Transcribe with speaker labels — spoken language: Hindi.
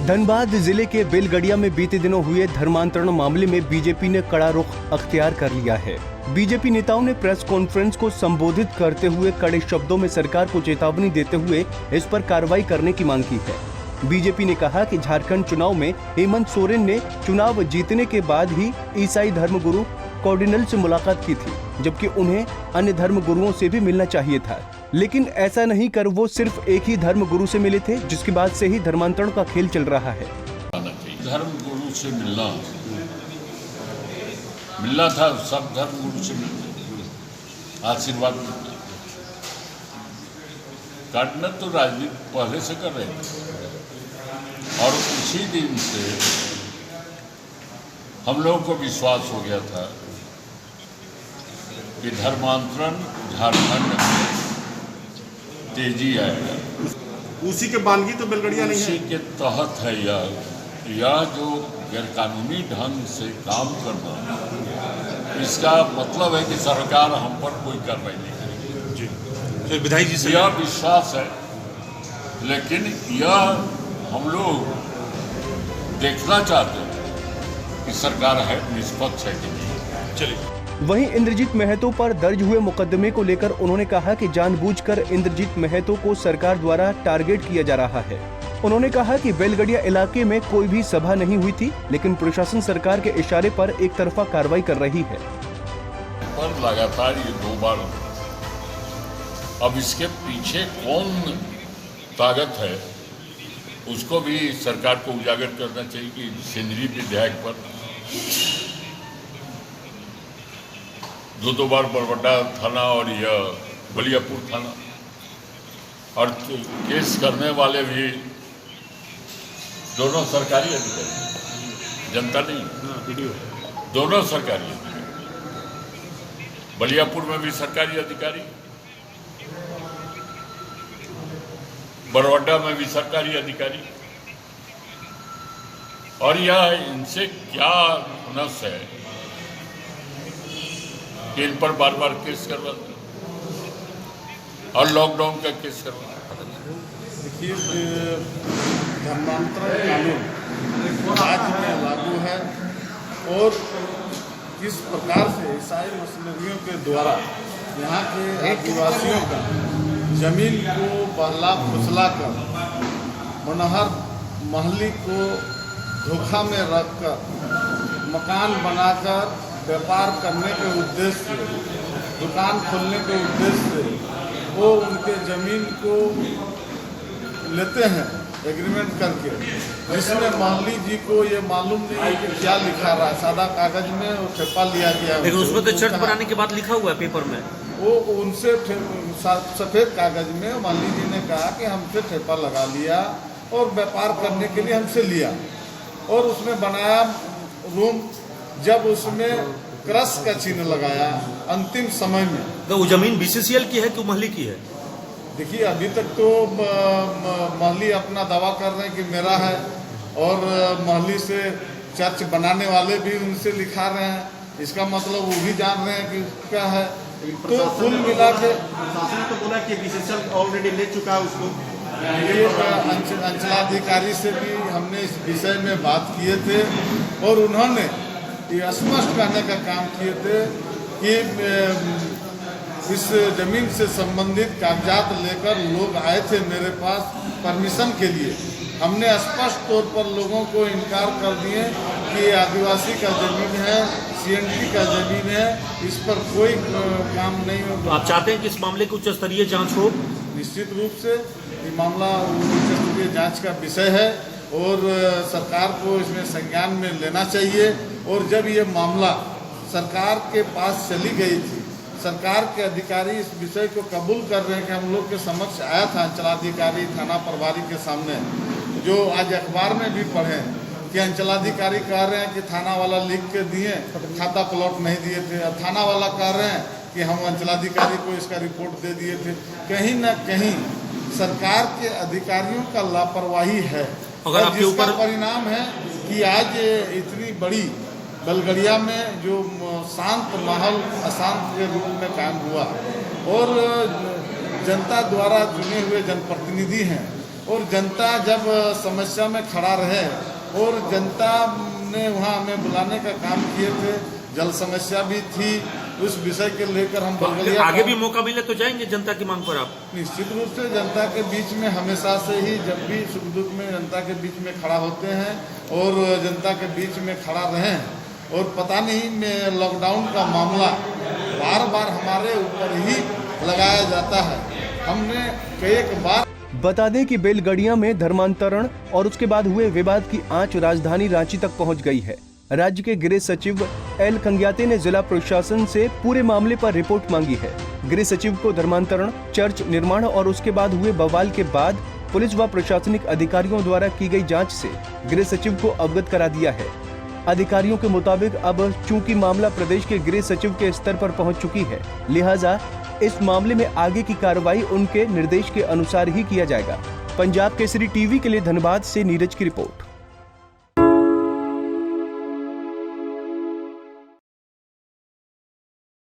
Speaker 1: धनबाद जिले के बेलगड़िया में बीते दिनों हुए धर्मांतरण मामले में बीजेपी ने कड़ा रुख अख्तियार कर लिया है। बीजेपी नेताओं ने प्रेस कॉन्फ्रेंस को संबोधित करते हुए कड़े शब्दों में सरकार को चेतावनी देते हुए इस पर कार्रवाई करने की मांग की है। बीजेपी ने कहा कि झारखंड चुनाव में हेमंत सोरेन ने चुनाव जीतने के बाद ही ईसाई धर्मगुरु कार्डिनल से मुलाकात की थी, जबकि उन्हें अन्य धर्म गुरुओं से भी मिलना चाहिए था, लेकिन ऐसा नहीं कर वो सिर्फ एक ही धर्म गुरु से मिले थे, जिसके बाद से ही धर्मांतरण का खेल चल रहा है।
Speaker 2: धर्म गुरु से मिलना था, सब धर्म गुरु से मिलते आशीर्वाद काटना तो राजनीति पहले से कर रहे थे और उसी दिन से हम लोगों को विश्वास हो गया था कि धर्मांतरण झारखंड में तेजी आएगा।
Speaker 3: उसी के बानगी तो बेलगड़िया नहीं है,
Speaker 2: उसी के तहत है यह जो गैरकानूनी ढंग से काम करना, इसका मतलब है कि सरकार हम पर कोई कार्रवाई नहीं करेगी।
Speaker 3: जी, तो विधायक जी से
Speaker 2: यह विश्वास है, लेकिन यह हम लोग देखना चाहते हैं कि सरकार है निष्पक्ष है कि नहीं।
Speaker 3: चलिए।
Speaker 1: वहीं इंद्रजीत महतो पर दर्ज हुए मुकदमे को लेकर उन्होंने कहा कि जानबूझकर इंद्रजीत महतो को सरकार द्वारा टारगेट किया जा रहा है। उन्होंने कहा कि बेलगड़िया इलाके में कोई भी सभा नहीं हुई थी, लेकिन प्रशासन सरकार के इशारे पर एक तरफा कार्रवाई कर रही है।
Speaker 2: पर लगातार ये 2 बार, अब इसके पीछे कौन ताकत है उसको भी सरकार को उजागर करना चाहिए कि सिंदरी विधायक पर 2 बार बरबड्डा थाना और यह बलियापुर थाना, और केस करने वाले भी दोनों सरकारी अधिकारी, जनता नहीं, दोनों सरकारी अधिकारी, बलियापुर में भी सरकारी अधिकारी, बरवड्डा में भी सरकारी अधिकारी, और यह इनसे क्या नस है कि इन पर बार बार केस करवाते और लॉकडाउन का केस करवाते।
Speaker 4: देखिए, धर्मांतरण कानून राज्य में लागू है और किस प्रकार से ईसाई मिशनरियों के द्वारा यहाँ के आदिवासियों का जमीन को बहला फुसला कर मनोहर महली को धोखा में रखकर मकान बनाकर व्यापार करने के उद्देश्य से, दुकान खोलने के उद्देश्य से वो उनके ज़मीन को लेते हैं एग्रीमेंट करके, जिसमें महली जी को ये मालूम नहीं है कि क्या लिखा रहा है। सादा कागज में वो ठेपा लिया गया,
Speaker 5: लेकिन उसमें तो शर्त बनाने के बाद लिखा हुआ है पेपर में।
Speaker 4: वो उनसे सफ़ेद कागज में महली जी ने कहा कि हमसे ठेपा लगा लिया और व्यापार करने के लिए हमसे लिया, और उसमें बनाया रूम। जब उसमें क्रश का चिन्ह लगाया अंतिम समय में,
Speaker 5: तो वो जमीन बीसीसीएल की है कि महली की है?
Speaker 4: देखिए, अभी तक तो महली अपना दावा कर रहे हैं कि मेरा है, और महली से चर्च बनाने वाले भी उनसे लिखा रहे हैं, इसका मतलब वो भी जान रहे हैं कि क्या है। तो कुल मिला के
Speaker 3: प्रशासन तो बोला कि बीसीसीएल ऑलरेडी ले चुका है उसको।
Speaker 4: ये अंचलाधिकारी से भी हमने इस विषय में बात किए थे, और उन्होंने ये स्पष्ट करने का काम किए थे कि इस जमीन से संबंधित कागजात लेकर लोग आए थे मेरे पास परमिशन के लिए। हमने स्पष्ट तौर पर लोगों को इनकार कर दिए कि आदिवासी का जमीन है, सीएनटी का जमीन है, इस पर कोई काम नहीं होगा।
Speaker 5: आप चाहते हैं कि इस मामले की उच्च स्तरीय जांच हो?
Speaker 4: निश्चित रूप से ये मामला उच्च स्तरीय जांच का विषय है और सरकार को इसमें संज्ञान में लेना चाहिए। और जब ये मामला सरकार के पास चली गई थी, सरकार के अधिकारी इस विषय को कबूल कर रहे हैं कि हम लोग के समक्ष आया था अंचलाधिकारी थाना प्रभारी के सामने, जो आज अखबार में भी पढ़े कि अंचलाधिकारी कह रहे हैं कि थाना वाला लिख के दिए, खाता प्लॉट नहीं दिए थे, और थाना वाला कह रहे हैं कि हम अंचलाधिकारी को इसका रिपोर्ट दे दिए थे। कहीं न कहीं सरकार के अधिकारियों का लापरवाही है, और जिसका परिणाम है कि आज इतनी बड़ी बेलगड़िया में जो शांत माहौल अशांत के रूप में कायम हुआ, और जनता द्वारा चुने हुए जनप्रतिनिधि हैं, और जनता जब समस्या में खड़ा रहे और जनता ने वहाँ हमें बुलाने का काम किए थे, जल समस्या भी थी, उस विषय के लेकर हम बलगलिया
Speaker 5: आगे भी मौका मिले तो जाएंगे जनता की मांग पर आप?
Speaker 4: निश्चित रूप से जनता के बीच में हमेशा से ही, जब भी सुख दुख में जनता के बीच में खड़ा होते हैं और जनता के बीच में खड़ा रहें। और पता नहीं लॉकडाउन का मामला बार बार हमारे ऊपर ही लगाया जाता है। हमने कई बार
Speaker 1: बता दें कि बेलगड़िया में धर्मांतरण और उसके बाद हुए विवाद की आंच राजधानी रांची तक पहुंच गई है। राज्य के गृह सचिव एल कंग्याते ने जिला प्रशासन से पूरे मामले पर रिपोर्ट मांगी है। गृह सचिव को धर्मांतरण, चर्च निर्माण और उसके बाद हुए बवाल के बाद पुलिस व प्रशासनिक अधिकारियों द्वारा की गई जांच से गृह सचिव को अवगत करा दिया है। अधिकारियों के मुताबिक अब चूंकि मामला प्रदेश के गृह सचिव के स्तर पर पहुंच चुकी है, लिहाजा इस मामले में आगे की कार्रवाई उनके निर्देश के अनुसार ही किया जाएगा। पंजाब केसरी टीवी के लिए धनबाद से नीरज की रिपोर्ट।